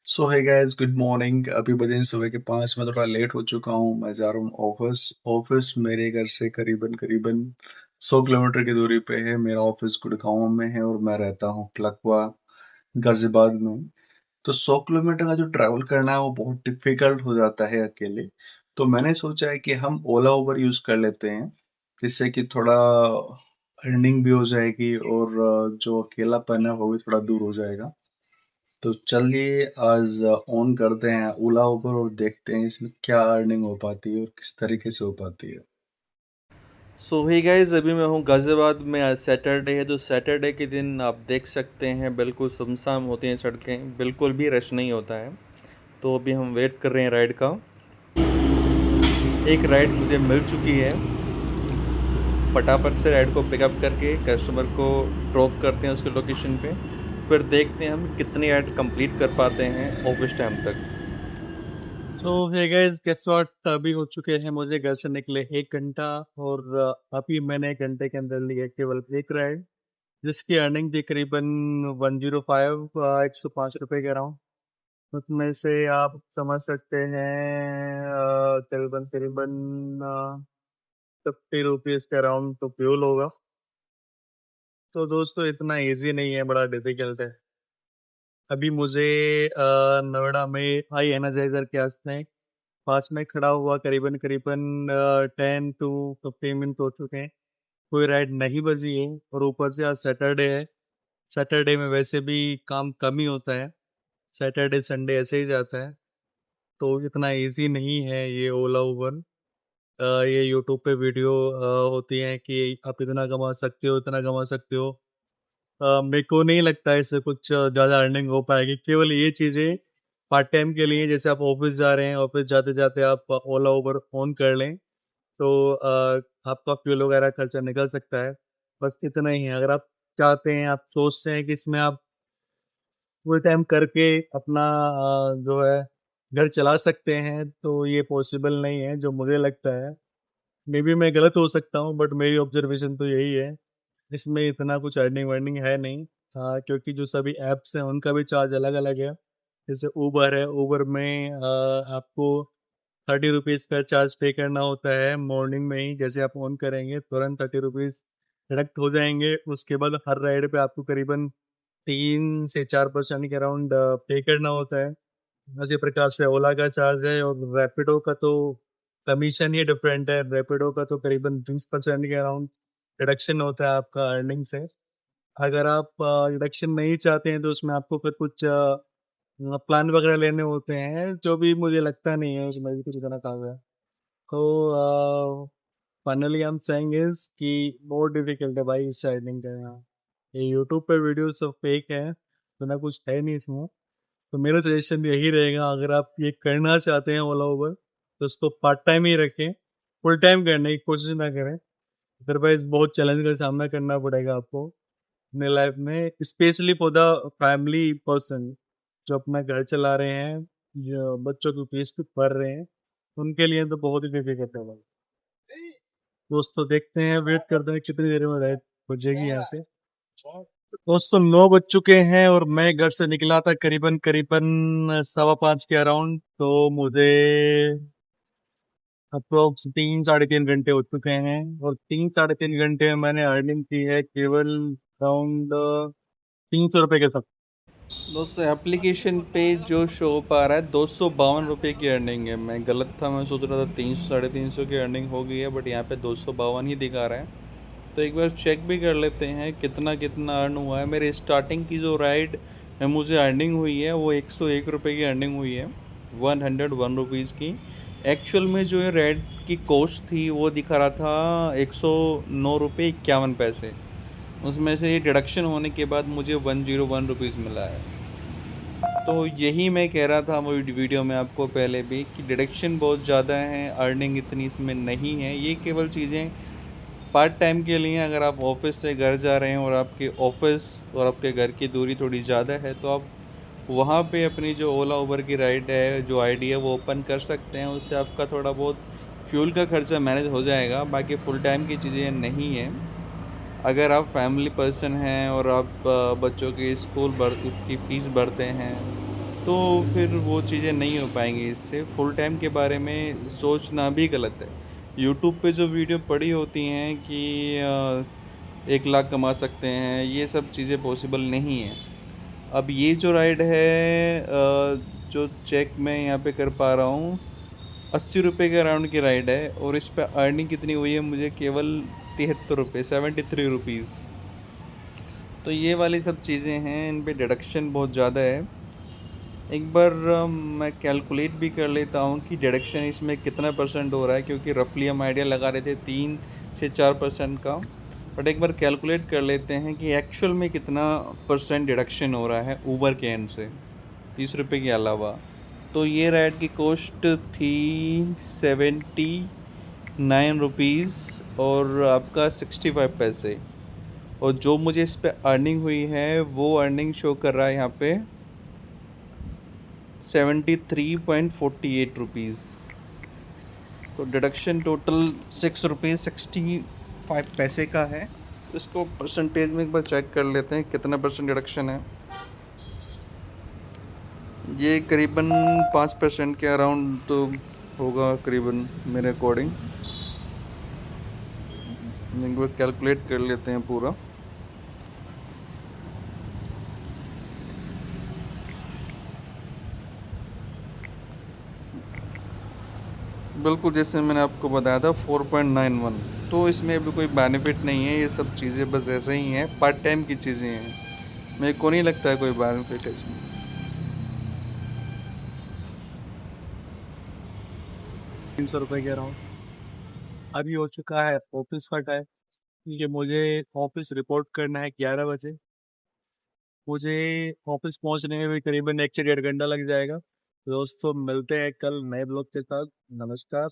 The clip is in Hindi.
सो है गाइस, गुड मॉर्निंग। अभी बजे सुबह के 5। मैं थोड़ा लेट हो चुका हूँ। मैं जा रहा हूँ ऑफिस। ऑफिस मेरे घर से करीबन करीबन 100 किलोमीटर की दूरी पे है। मेरा ऑफिस गुड़गांव में है और मैं रहता हूँ प्लकवा गाजियाबाद में। तो 100 किलोमीटर का जो ट्रैवल करना है वो बहुत डिफिकल्ट हो जाता है अकेले। तो मैंने सोचा है कि हम ओला उबर यूज़ कर लेते हैं, जिससे कि थोड़ा अर्निंग भी हो जाएगी और जो अकेलापन है वो भी थोड़ा दूर हो जाएगा। तो चलिए आज ऑन करते हैं ओला उबर और देखते हैं इसमें क्या अर्निंग हो पाती है और किस तरीके से हो पाती है। सो ही गाइस, अभी मैं हूँ गाज़ियाबाद में। आज सैटरडे है, तो सैटरडे के दिन आप देख सकते हैं बिल्कुल सुनसान होती हैं सड़कें, बिल्कुल भी रश नहीं होता है। तो अभी हम वेट कर रहे हैं राइड का। एक राइड मुझे मिल चुकी है। फटाफट से राइड को पिकअप करके कस्टमर को ड्रॉप करते हैं उसके लोकेशन पे। फिर देखते हैं हम कितनी राइड कंप्लीट कर पाते हैं ऑफिस टाइम तक। सो हे गाइस, गेस व्हाट, अभी हो चुके हैं मुझे घर से निकले 1 घंटा। और अभी मैंने 1 घंटे के अंदर लिया केवल एक राइड, जिसकी अर्निंग थी करीबन 105, 105 रुपये के अराउंड। उसमें से आप समझ सकते हैं करीबन करीबन 50 रुपीज़ के अराउंड तो फ्यूल होगा। तो दोस्तों, इतना इजी नहीं है, बड़ा डिफिकल्ट है। अभी मुझे नोएडा में आई एनर्जाइजर के पास में खड़ा हुआ करीबन करीबन 10 to 15 मिनट हो चुके हैं। कोई राइड नहीं बजी है और ऊपर से आज सैटरडे है। सैटरडे में वैसे भी काम कम ही होता है। सैटरडे संडे ऐसे ही जाता है। तो इतना इजी नहीं है ये ओला उबर। ये यूट्यूब पे वीडियो होती हैं कि आप इतना कमा सकते हो, इतना कमा सकते हो। मेरे को नहीं लगता इससे कुछ ज़्यादा अर्निंग हो पाएगी। केवल ये चीज़ें पार्ट टाइम के लिए, जैसे आप ऑफिस जा रहे हैं, ऑफिस जाते जाते आप ओला उबर फ़ोन कर लें, तो आपका फ्यूल वगैरह खर्चा निकल सकता है। बस इतना ही है। अगर आप चाहते हैं, आप सोचते हैं कि इसमें आप फुल टाइम करके अपना जो है घर चला सकते हैं, तो ये पॉसिबल नहीं है जो मुझे लगता है। मे बी मैं गलत हो सकता हूँ, बट मेरी ऑब्जर्वेशन तो यही है। इसमें इतना कुछ अर्निंग वर्निंग है नहीं। क्योंकि जो सभी ऐप्स हैं उनका भी चार्ज अलग अलग है। जैसे ऊबर है, ऊबर में आपको 30 रुपीज़ का चार्ज पे करना होता है मॉर्निंग में ही। जैसे आप ऑन करेंगे तुरंत 30 रुपीज़ डिडक्ट हो जाएंगे। उसके बाद हर राइड पे आपको करीबन 3 से 4% के अराउंड पे करना होता है। उसी प्रकार से ओला का चार्ज है, और रैपिडो का तो कमीशन ही डिफरेंट है। रैपिडो का तो करीबन 20% के अराउंड डिडक्शन होता है आपका अर्निंग से। अगर आप डिडक्शन नहीं चाहते हैं, तो उसमें आपको फिर कुछ प्लान वगैरह लेने होते हैं, जो भी मुझे लगता नहीं है उसमें भी कुछ इतना काम है। तो finally I am saying is कि बहुत डिफिकल्ट है भाई इससे अर्निंग करना। ये यूट्यूब पे वीडियो सब फेक है, तो ना कुछ है नहीं इसमें। तो मेरा सजेशन यही रहेगा, अगर आप ये करना चाहते हैं ओला उबर, तो उसको पार्ट टाइम ही रखें। फुल टाइम करने की कोशिश ना करें। अदरवाइज बहुत चैलेंज का सामना करना पड़ेगा आपको अपने लाइफ में, specially for the family person जो अपना घर चला रहे हैं, जो बच्चों की फीस भी भर रहे हैं। उनके लिए तो बहुत ही डिफिकल्ट है भाई। दोस्तों, देखते हैं, वेट करते हैं कितनी देर में राइड बजेगी यहाँ से। दोस्तों, 9 बज चुके हैं और मैं घर से निकला था करीबन करीबन 5:15 के अराउंड। तो मुझे अप्रोक्स 3 साढ़े 3 घंटे हो चुके हैं, और 3 साढ़े 3 घंटे में मैंने अर्निंग की है केवल अराउंड 300 रुपये के साथ। दोस्तों, एप्लीकेशन पे जो शो पा रहा है 252 रुपये की अर्निंग है। मैं गलत था, मैं सोच रहा था 300 साढ़े 300 की अर्निंग हो गई है, बट यहाँ पे 252 ही दिखा रहा है। तो एक बार चेक भी कर लेते हैं कितना कितना अर्न हुआ है। मेरे स्टार्टिंग की जो राइड में मुझे अर्निंग हुई है वो 101 रुपये की अर्निंग हुई है, 101 रुपीज़ की। एक्चुअल में जो है राइड की कॉस्ट थी वो दिखा रहा था 109 रुपये 51 पैसे। उसमें से डिडक्शन होने के बाद मुझे 101 रुपीज़ मिला है। तो यही मैं कह रहा था वो वीडियो में आपको पहले भी कि डिडक्शन बहुत ज़्यादा है, अर्निंग इतनी इसमें नहीं है। ये केवल चीज़ें पार्ट टाइम के लिए। अगर आप ऑफिस से घर जा रहे हैं और आपके ऑफिस और आपके घर की दूरी थोड़ी ज़्यादा है, तो आप वहाँ पे अपनी जो ओला उबर की राइड है, जो आईडी है, वो ओपन कर सकते हैं। उससे आपका थोड़ा बहुत फ्यूल का खर्चा मैनेज हो जाएगा। बाकी फुल टाइम की चीज़ें नहीं हैं। अगर आप फैमिली पर्सन हैं और आप बच्चों की स्कूल की फ़ीस भरते हैं, तो फिर वो चीज़ें नहीं हो पाएंगी। इससे फुल टाइम के बारे में सोचना भी गलत है। यूट्यूब पे जो वीडियो पड़ी होती हैं कि 1 लाख कमा सकते हैं, ये सब चीज़ें पॉसिबल नहीं है। अब ये जो राइड है जो चेक मैं यहाँ पे कर पा रहा हूँ, 80 रुपए के अराउंड की राइड है और इस पे अर्निंग कितनी हुई है मुझे केवल 73 रुपए, 73 रुपीज़। तो ये वाली सब चीज़ें हैं, इन पे डिडक्शन बहुत ज़्यादा है। एक बार मैं कैलकुलेट भी कर लेता हूँ कि डिडक्शन इसमें कितना परसेंट हो रहा है, क्योंकि रफली हम आइडिया लगा रहे थे 3 से 4% का। बट एक बार कैलकुलेट कर लेते हैं कि एक्चुअल में कितना परसेंट डिडक्शन हो रहा है ऊबर के एंड से 30 रुपये के अलावा। तो ये राइड की कॉस्ट थी 79 रुपीज़ और आपका 65 पैसे। और जो मुझे इस पे अर्निंग हुई है वो अर्निंग शो कर रहा है यहाँ पे 73.48 रुपीज़। तो डिडक्शन टोटल 6 रुपीज़ 65 पैसे का है। तो इसको परसेंटेज में एक बार चेक कर लेते हैं कितना परसेंट डिडक्शन है। ये करीबन 5% के अराउंड तो होगा करीबन मेरे अकॉर्डिंग। एक बार कैलकुलेट कर लेते हैं पूरा। बिल्कुल जैसे मैंने आपको बताया था 4.91। तो इसमें अभी कोई बेनिफिट नहीं है, ये सब चीज़ें बस ऐसे ही हैं, पार्ट टाइम की चीज़ें हैं। मेरे को नहीं लगता है कोई बेनिफिट है इसमें। 300 रुपए के अराउंड। अभी हो चुका है ऑफिस का टाइम, क्योंकि मुझे ऑफिस रिपोर्ट करना है 11 बजे। मुझे ऑफिस पहुंचने में भी करीबन 1 से 1.5 घंटा लग जाएगा। दोस्तों मिलते हैं कल नए ब्लॉग के साथ। नमस्कार।